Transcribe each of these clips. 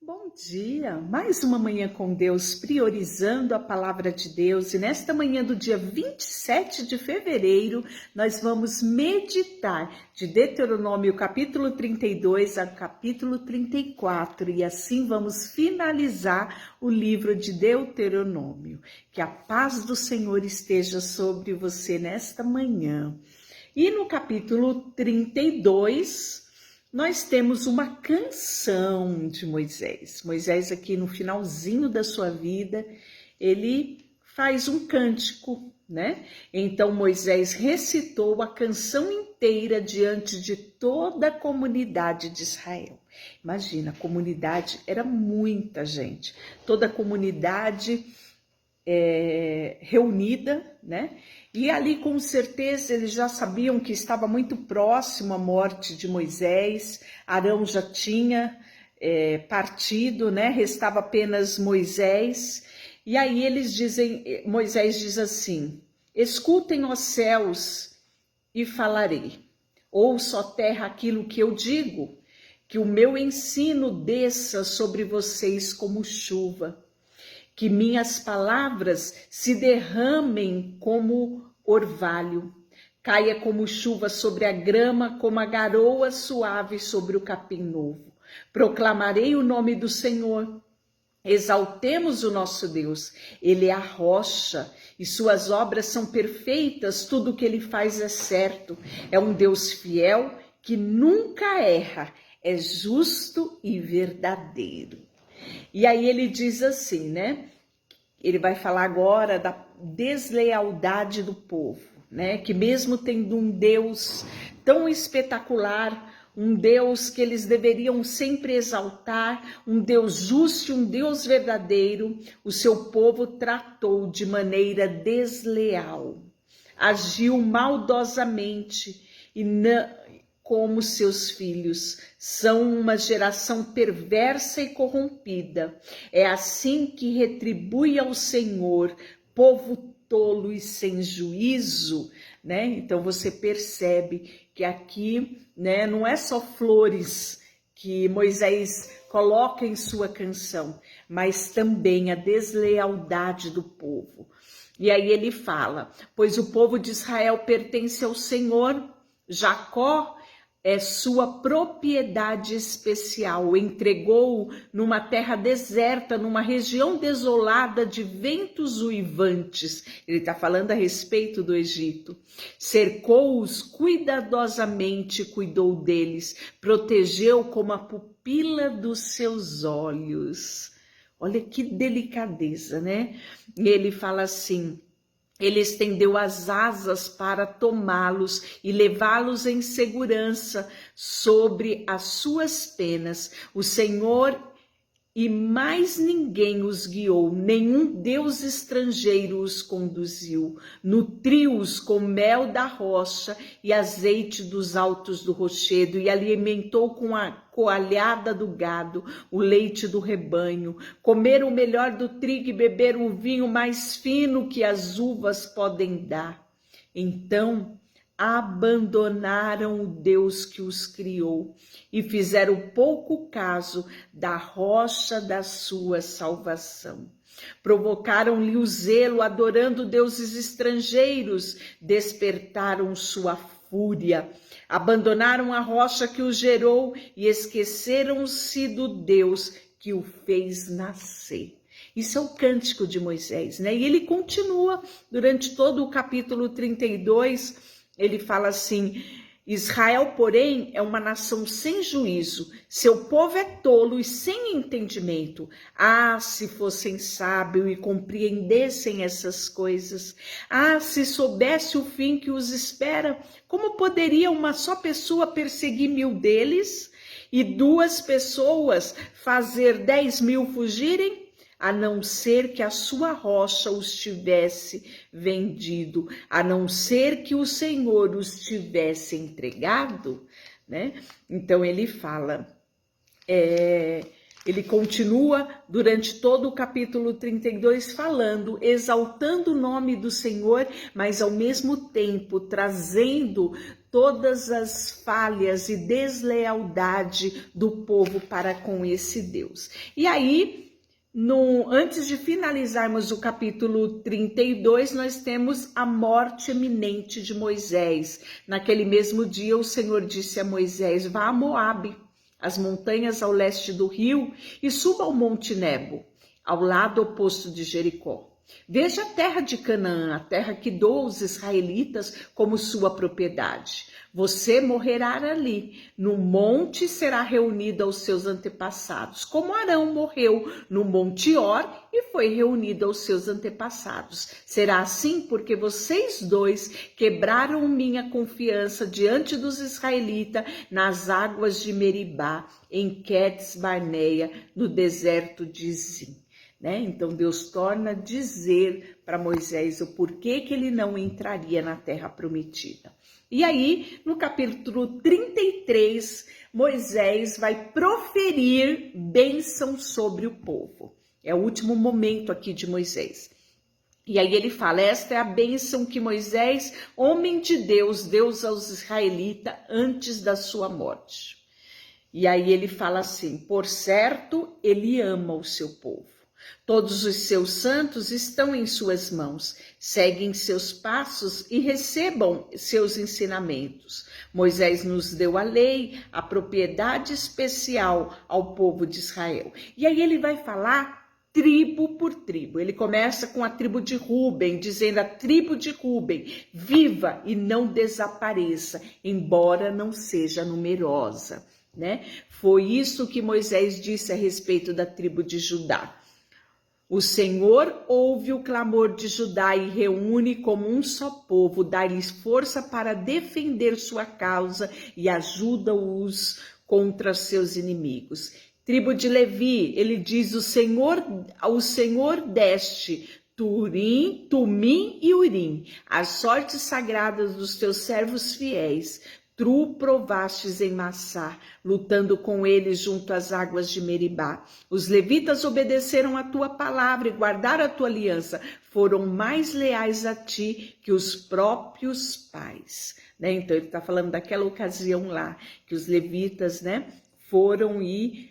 Bom dia, mais uma manhã com Deus, priorizando a palavra de Deus. E nesta manhã do dia 27 de fevereiro, nós vamos meditar de Deuteronômio capítulo 32 a capítulo 34. E assim vamos finalizar o livro de Deuteronômio. Que a paz do Senhor esteja sobre você nesta manhã. E no capítulo 32... nós temos uma canção de Moisés. Moisés aqui no finalzinho da sua vida, ele faz um cântico, né? Então Moisés recitou a canção inteira diante de toda a comunidade de Israel. Imagina, a comunidade era muita gente, toda a comunidade reunida, né? E ali com certeza eles já sabiam que estava muito próximo a morte de Moisés. Arão já tinha partido, né? Restava apenas Moisés. E aí eles dizem, Moisés diz assim: escutem os céus e falarei. Ouça, ó terra, aquilo que eu digo, que o meu ensino desça sobre vocês como chuva. Que minhas palavras se derramem como orvalho, caia como chuva sobre a grama, como a garoa suave sobre o capim novo. Proclamarei o nome do Senhor, exaltemos o nosso Deus. Ele é a rocha e suas obras são perfeitas, tudo o que ele faz é certo. É um Deus fiel que nunca erra, é justo e verdadeiro. E aí ele diz assim, né? Ele vai falar agora da deslealdade do povo, né? Que mesmo tendo um Deus tão espetacular, um Deus que eles deveriam sempre exaltar, um Deus justo, um Deus verdadeiro, o seu povo tratou de maneira desleal, agiu maldosamente e não como seus filhos. São uma geração perversa e corrompida. É assim que retribui ao Senhor, povo tolo e sem juízo, né? Então você percebe que aqui, né, não é só flores que Moisés coloca em sua canção, mas também a deslealdade do povo. E aí ele fala: pois o povo de Israel pertence ao Senhor, Jacó é sua propriedade especial, entregou-o numa terra deserta, numa região desolada de ventos uivantes. Ele está falando a respeito do Egito. Cercou-os cuidadosamente, cuidou deles, protegeu como a pupila dos seus olhos. Olha que delicadeza, né? E ele fala assim: ele estendeu as asas para tomá-los e levá-los em segurança sobre as suas penas. O Senhor e mais ninguém os guiou, nenhum Deus estrangeiro os conduziu. Nutriu-os com mel da rocha e azeite dos altos do rochedo, e alimentou com a coalhada do gado, o leite do rebanho. Comeram o melhor do trigo e beberam o vinho mais fino que as uvas podem dar. Então abandonaram o Deus que os criou e fizeram pouco caso da rocha da sua salvação. Provocaram-lhe o zelo, adorando deuses estrangeiros, despertaram sua fúria, abandonaram a rocha que os gerou e esqueceram-se do Deus que o fez nascer. Isso é o cântico de Moisés, né? E ele continua durante todo o capítulo 32, ele fala assim: Israel, porém, é uma nação sem juízo, seu povo é tolo e sem entendimento. Ah, se fossem sábios e compreendessem essas coisas. Ah, se soubesse o fim que os espera, como poderia uma só pessoa perseguir 1000 deles e 2 pessoas fazer 10.000 fugirem? A não ser que a sua rocha os tivesse vendido, a não ser que o Senhor os tivesse entregado, né? Então ele fala, Ele continua durante todo o capítulo 32 falando, exaltando o nome do Senhor, mas ao mesmo tempo trazendo todas as falhas e deslealdade do povo para com esse Deus. E aí, antes de finalizarmos o capítulo 32, nós temos a morte iminente de Moisés. Naquele mesmo dia, o Senhor disse a Moisés, vá a Moabe, as montanhas ao leste do rio, e suba ao Monte Nebo, ao lado oposto de Jericó. Veja a terra de Canaã, a terra que dou aos israelitas como sua propriedade. Você morrerá ali, no monte será reunido aos seus antepassados, como Arão morreu no Monte Hor e foi reunido aos seus antepassados. Será assim porque vocês dois quebraram minha confiança diante dos israelitas nas águas de Meribá, em Quedes Barneia, no deserto de Zim. Então Deus torna a dizer para Moisés o porquê que ele não entraria na terra prometida. E aí, no capítulo 33, Moisés vai proferir bênção sobre o povo. É o último momento aqui de Moisés. E aí ele fala, esta é a bênção que Moisés, homem de Deus, deu aos israelitas antes da sua morte. E aí ele fala assim, por certo, ele ama o seu povo. Todos os seus santos estão em suas mãos, seguem seus passos e recebam seus ensinamentos. Moisés nos deu a lei, a propriedade especial ao povo de Israel. E aí ele vai falar tribo por tribo. Ele começa com a tribo de Ruben, dizendo a tribo de Ruben, viva e não desapareça, embora não seja numerosa. Foi isso que Moisés disse a respeito da tribo de Judá. O Senhor ouve o clamor de Judá e reúne como um só povo, dá-lhes força para defender sua causa e ajuda-os contra seus inimigos. Tribo de Levi, ele diz, o Senhor deste Tumim e Urim, as sortes sagradas dos teus servos fiéis. Tu provastes em Massá, lutando com eles junto às águas de Meribá. Os levitas obedeceram a tua palavra e guardaram a tua aliança. Foram mais leais a ti que os próprios pais. Então ele está falando daquela ocasião lá, que os levitas foram e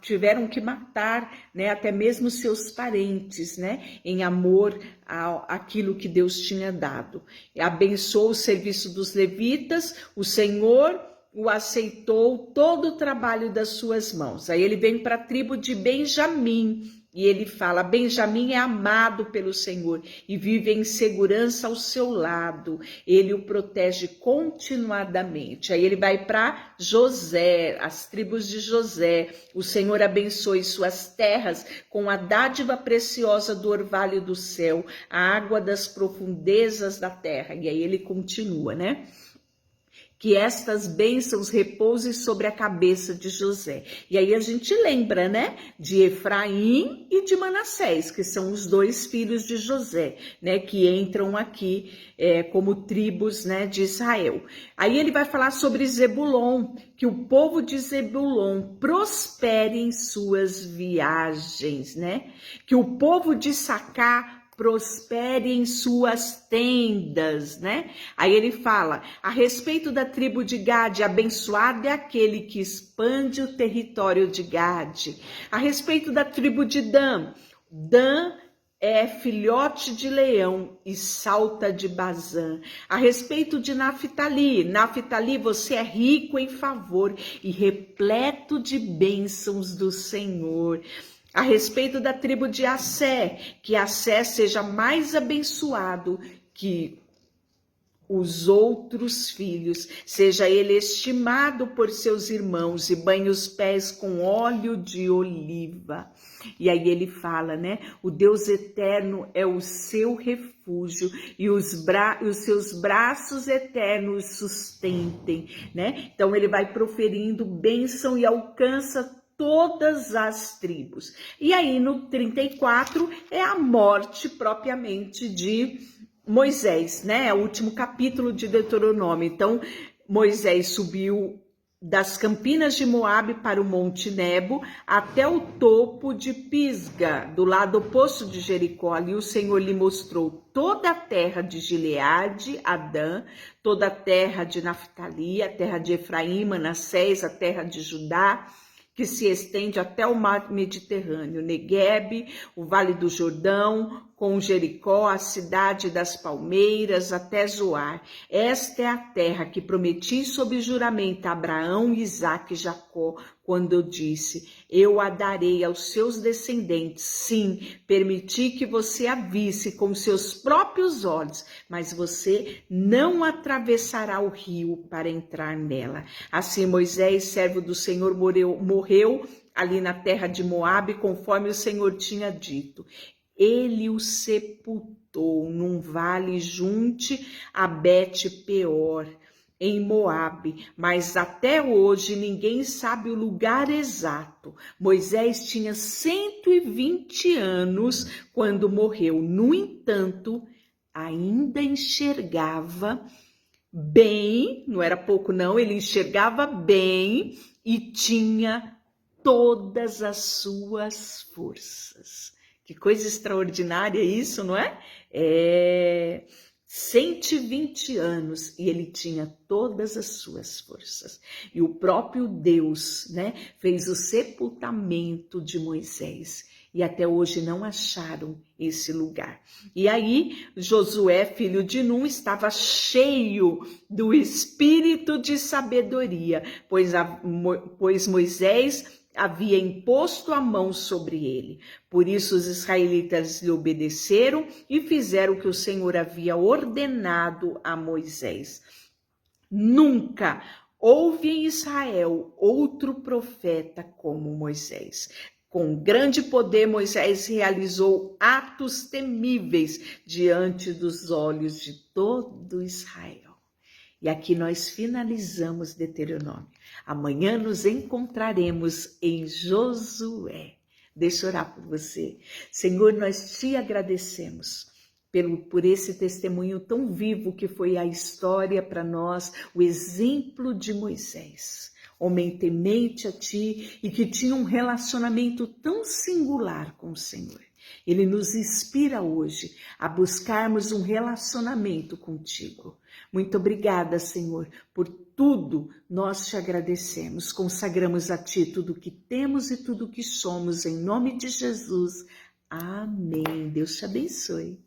tiveram que matar até mesmo seus parentes, em amor àquilo que Deus tinha dado. Abençoou o serviço dos levitas, o Senhor o aceitou todo o trabalho das suas mãos. Aí ele vem para a tribo de Benjamim, e ele fala, Benjamim é amado pelo Senhor e vive em segurança ao seu lado. Ele o protege continuadamente. Aí ele vai para José, as tribos de José. O Senhor abençoe suas terras com a dádiva preciosa do orvalho do céu, a água das profundezas da terra. E aí ele continua, que estas bênçãos repousem sobre a cabeça de José. E aí a gente lembra, de Efraim e de Manassés, que são os dois filhos de José, que entram aqui como tribos, de Israel. Aí ele vai falar sobre Zebulon, que o povo de Zebulon prospere em suas viagens, que o povo de Issachar prospere em suas tendas, Aí ele fala, a respeito da tribo de Gade, abençoado é aquele que expande o território de Gade. A respeito da tribo de Dan, Dan é filhote de leão e salta de Bazã. A respeito de Naftali, Naftali, você é rico em favor e repleto de bênçãos do Senhor. A respeito da tribo de Assé, que Assé seja mais abençoado que os outros filhos, seja ele estimado por seus irmãos e banhe os pés com óleo de oliva. E aí ele fala, o Deus eterno é o seu refúgio e os seus braços eternos sustentem, Então ele vai proferindo bênção e alcança todas as tribos. E aí no 34 é a morte propriamente de Moisés, É o último capítulo de Deuteronômio. Então Moisés subiu das campinas de Moabe para o Monte Nebo, até o topo de Pisga, do lado oposto de Jericó. Ali o Senhor lhe mostrou toda a terra de Gileade, Adã, toda a terra de Naftali, a terra de Efraim, Manassés, a terra de Judá, que se estende até o mar Mediterrâneo, Neguebe, o Vale do Jordão, com Jericó, a cidade das palmeiras, até Zoar. Esta é a terra que prometi sob juramento a Abraão, Isaque e Jacó, quando eu disse, eu a darei aos seus descendentes. Sim, permiti que você a visse com seus próprios olhos, mas você não atravessará o rio para entrar nela. Assim Moisés, servo do Senhor, morreu ali na terra de Moabe, conforme o Senhor tinha dito. Ele o sepultou num vale junte a Bet-peor, em Moabe, mas até hoje ninguém sabe o lugar exato. Moisés tinha 120 anos quando morreu. No entanto, ainda enxergava bem, não era pouco não, ele enxergava bem e tinha todas as suas forças. Que coisa extraordinária isso, não é? 120 anos e ele tinha todas as suas forças. E o próprio Deus, né, fez o sepultamento de Moisés. E até hoje não acharam esse lugar. E aí, Josué, filho de Num, estava cheio do espírito de sabedoria, pois Moisés havia imposto a mão sobre ele. Por isso os israelitas lhe obedeceram e fizeram o que o Senhor havia ordenado a Moisés. Nunca houve em Israel outro profeta como Moisés. Com grande poder, Moisés realizou atos temíveis diante dos olhos de todo Israel. E aqui nós finalizamos Deuteronômio. Amanhã nos encontraremos em Josué. Deixa eu orar por você. Senhor, nós te agradecemos por esse testemunho tão vivo que foi a história para nós, o exemplo de Moisés. Homem temente a ti e que tinha um relacionamento tão singular com o Senhor. Ele nos inspira hoje a buscarmos um relacionamento contigo. Muito obrigada, Senhor, por tudo nós te agradecemos. Consagramos a ti tudo o que temos e tudo o que somos, em nome de Jesus. Amém. Deus te abençoe.